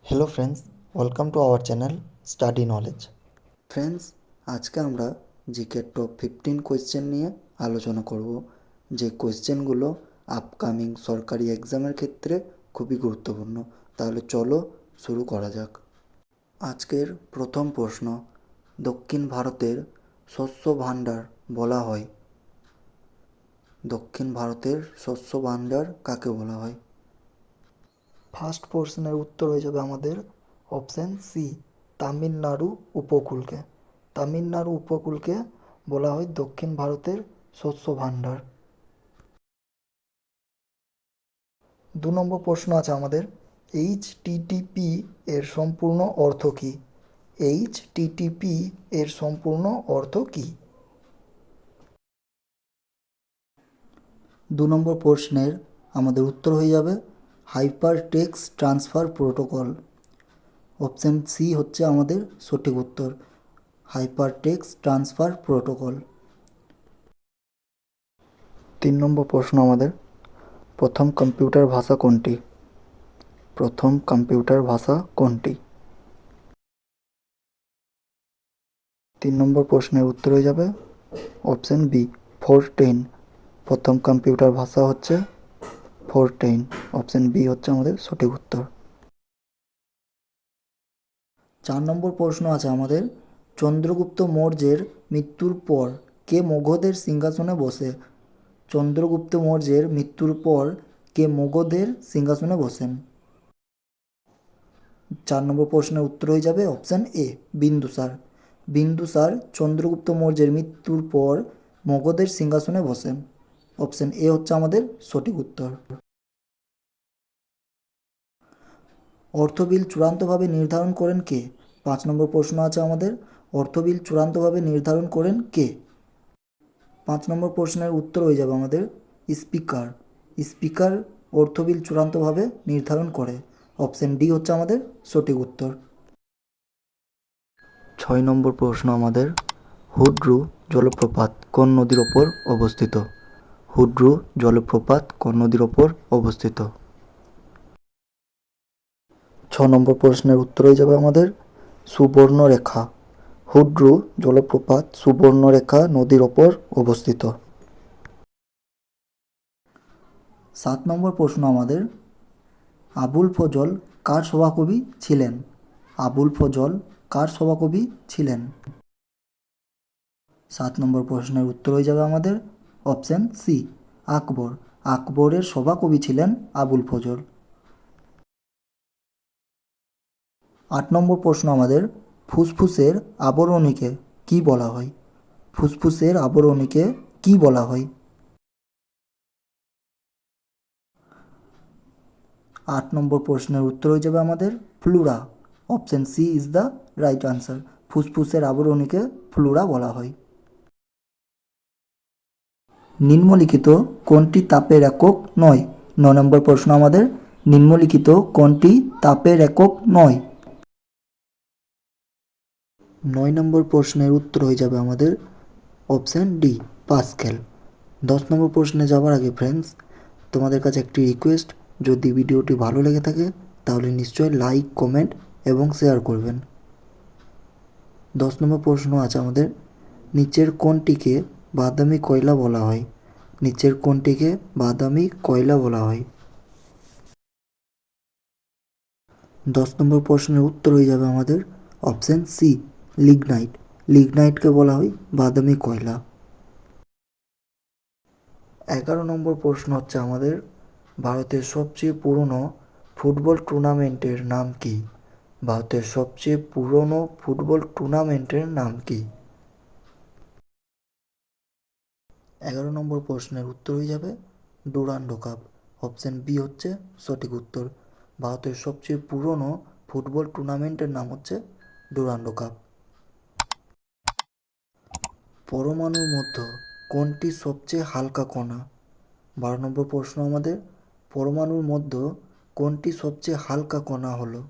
Hello friends, welcome to our channel study knowledge. Friends, আজকে আমরা GK top 15 question নিয়ে আলোচনা করব, যে কোয়েশ্চেনগুলো আপকামিং সরকারি এক্সামের ক্ষেত্রে খুবই গুরুত্বপূর্ণ। তাহলে চলো শুরু করা যাক। আজকের প্রথম প্রশ্ন, দক্ষিণ ভারতের শস্য ভাণ্ডার বলা হয়। দক্ষিণ ভারতের শস্য ভাণ্ডার কাকে বলা হয়? ফার্স্ট পোর্শনের উত্তর হয়ে যাবে আমাদের অপশান সি, তামিলনাড়ু উপকূলকে। তামিলনাড়ু উপকূলকে বলা হয় দক্ষিণ ভারতের শস্য ভাণ্ডার। 2 নম্বর প্রশ্ন আছে আমাদের, এইচটিটিপি এর সম্পূর্ণ অর্থ কী? এইচটিটিপি এর সম্পূর্ণ অর্থ কী? 2 নম্বর প্রশ্নের আমাদের উত্তর হয়ে যাবে hyper text transfer protocol. Option C হচ্ছে আমাদের সঠিক উত্তর, হাইপার টেক্সট ট্রান্সফার প্রোটোকল। 3 নম্বর প্রশ্ন আমাদের, প্রথম কম্পিউটার ভাষা কোনটি? প্রথম কম্পিউটার ভাষা কোনটি? 3 নম্বর প্রশ্নের উত্তর হয়ে যাবে অপশান বি, ফোরটেন। প্রথম কম্পিউটার ভাষা হচ্ছে ফোরটেন। অপশান বি হচ্ছে আমাদের সঠিক উত্তর। 4 নম্বর প্রশ্ন আছে আমাদের, চন্দ্রগুপ্ত মৌর্যের মৃত্যুর পর কে মগধের সিংহাসনে বসে? চন্দ্রগুপ্ত মৌর্যের মৃত্যুর পর কে মগধের সিংহাসনে বসেন? 4 নম্বর প্রশ্নের উত্তর হয়ে যাবে অপশান এ, বিন্দুসার। বিন্দুসার চন্দ্রগুপ্ত মৌর্যের মৃত্যুর পর মগধের সিংহাসনে বসেন। অপশান এ হচ্ছে আমাদের সঠিক উত্তর। অর্থবিল চূড়ান্তভাবে নির্ধারণ করেন কে? 5 নম্বর প্রশ্ন আছে আমাদের, অর্থবিল চূড়ান্তভাবে নির্ধারণ করেন কে? 5 নম্বর প্রশ্নের উত্তর হয়ে যাবে আমাদের স্পিকার। স্পিকার অর্থবিল চূড়ান্তভাবে নির্ধারণ করে। অপশান ডি হচ্ছে আমাদের সঠিক উত্তর। 6 নম্বর প্রশ্ন আমাদের, হুড্রু জলপ্রপাত কোন নদীর ওপর অবস্থিত? হুড্রু জলপ্রপাত কোন নদীর ওপর অবস্থিত? 6 নম্বর প্রশ্নের উত্তর হয়ে যাবে আমাদের সুবর্ণরেখা। হুড্রু জলপ্রপাত সুবর্ণরেখা নদীর ওপর অবস্থিত। 7 নম্বর প্রশ্ন আমাদের, আবুল ফজল কার সভাকবি ছিলেন? আবুল ফজল কার সভাকবি ছিলেন? 7 নম্বর প্রশ্নের উত্তর হয়ে যাবে আমাদের অপশান সি, আকবর। আকবরের সভাকবি ছিলেন আবুল ফজল। 8 নম্বর প্রশ্ন আমাদের, ফুসফুসের আবরণীকে কি বলা হয়? ফুসফুসের আবরণীকে কি বলা হয়? 8 নম্বর প্রশ্নের উত্তর হয়ে যাবে আমাদের pleura. Option C is the right answer. ফুসফুসের আবরণীকে ফ্লুরা বলা হয়। নিম্নলিখিত কোনটি তাপের একক নয়? 9 নম্বর প্রশ্ন আমাদের, নিম্নলিখিত কোনটি তাপের একক নয়? 9 নম্বর প্রশ্নের উত্তর হয়ে যাবে আমাদের অপশান ডি, পাস্কেল। 10 নম্বর প্রশ্নে যাওয়ার আগে ফ্রেন্ডস, তোমাদের কাছে একটি রিকোয়েস্ট, যদি ভিডিওটি ভালো লেগে থাকে তাহলে নিশ্চয়ই লাইক, কমেন্ট এবং শেয়ার করবেন। 10 নম্বর প্রশ্ন আছে আমাদের, নিচের কোনটিকে বাদামি কয়লা বলা হয়? নিচের কোনটিকে বাদামি কয়লা বলা হয়? 10 নম্বর প্রশ্নের উত্তর হয়ে যাবে আমাদের অপশান সি, লিগনাইট। লিগনাইটকে বলা হয় বাদামি কয়লা। 11 নম্বর প্রশ্ন হচ্ছে আমাদের, ভারতের সবচেয়ে পুরনো ফুটবল টুর্নামেন্টের নাম কি? ভারতের সবচেয়ে পুরনো ফুটবল টুর্নামেন্টের নাম কি? 11 নম্বর প্রশ্নের উত্তর হয়ে যাবে ডুরান্ডো কাপ। অপশান বি হচ্ছে সঠিক উত্তর। ভারতের সবচেয়ে পুরনো ফুটবল টুর্নামেন্টের নাম হচ্ছে ডুরান্ডো কাপ। পরমাণুর মধ্যে কোনটি সবচেয়ে হালকা কণা? 12 নম্বর প্রশ্ন আমাদের, পরমাণুর মধ্যে কোনটি সবচেয়ে হালকা কণা হলো?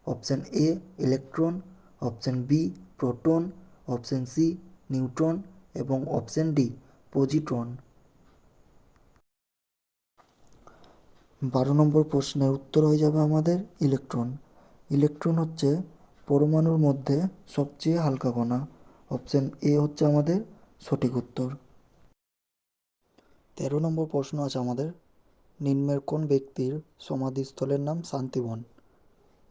Option A electron, option B proton, option C neutron এবং অপশান ডি পজিট্রন। 12 নম্বর প্রশ্নের উত্তর হয়ে যাবে আমাদের ইলেকট্রন। ইলেকট্রন হচ্ছে পরমাণুর মধ্যে সবচেয়ে হালকা কণা। অপশন এ হচ্ছে আমাদের সঠিক উত্তর। 13 নম্বর প্রশ্ন আছে আমাদের, নিম্নের কোন ব্যক্তির সমাধিস্থলের নাম শান্তিবন?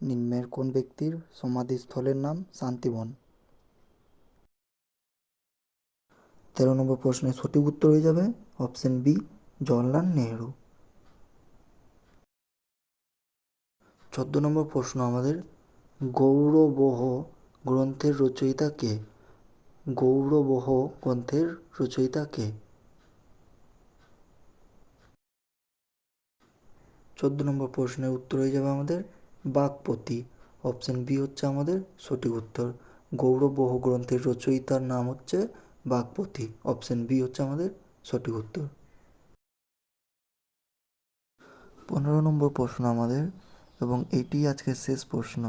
নিম্নের কোন ব্যক্তির সমাধিস্থলের নাম শান্তিবন? 13 নম্বর প্রশ্নের সঠিক উত্তর হয়ে যাবে অপশন বি, জওহরলাল নেহেরু। 14 নম্বর প্রশ্ন আমাদের, গৌরবহ গ্রন্থের রচয়িতা কে? গৌরবহ গ্রন্থের রচয়িতা কে? 14 নম্বর প্রশ্নের উত্তর হয়ে যাবে আমাদের বাক্পতি। অপশন বি হচ্ছে আমাদের সঠিক উত্তর। গৌরবহ গ্রন্থের রচয়িতার নাম হচ্ছে বাক্পতি। অপশন বি হচ্ছে আমাদের সঠিক উত্তর। 15 নম্বর প্রশ্ন আমাদের, এবং এটি আজকের শেষ প্রশ্ন।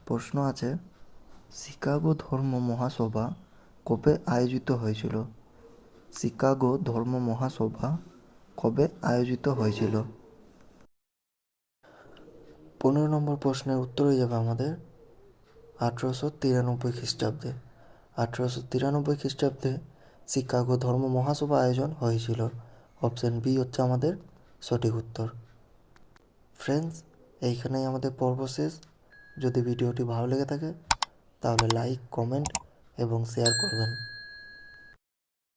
প্রশ্ন আছে, শিকাগো ধর্ম মহাসভা কবে আয়োজিত হয়েছিল? শিকাগো ধর্ম মহাসভা কবে আয়োজিত হয়েছিল? 15 নম্বর প্রশ্নের উত্তর হয়ে যাবে আমাদের 1893 খ্রিস্টাব্দে। 1893 খ্রিস্টাব্দে শিকাগো ধর্ম মহাসভা আয়োজন হয়েছিল। অপশন বি হচ্ছে আমাদের সঠিক উত্তর। ফ্রেন্ডস, এইখানেই আমাদের পর্ব শেষ। যদি ভিডিওটি ভালো লেগে থাকে তাহলে লাইক, কমেন্ট এবং শেয়ার করবেন।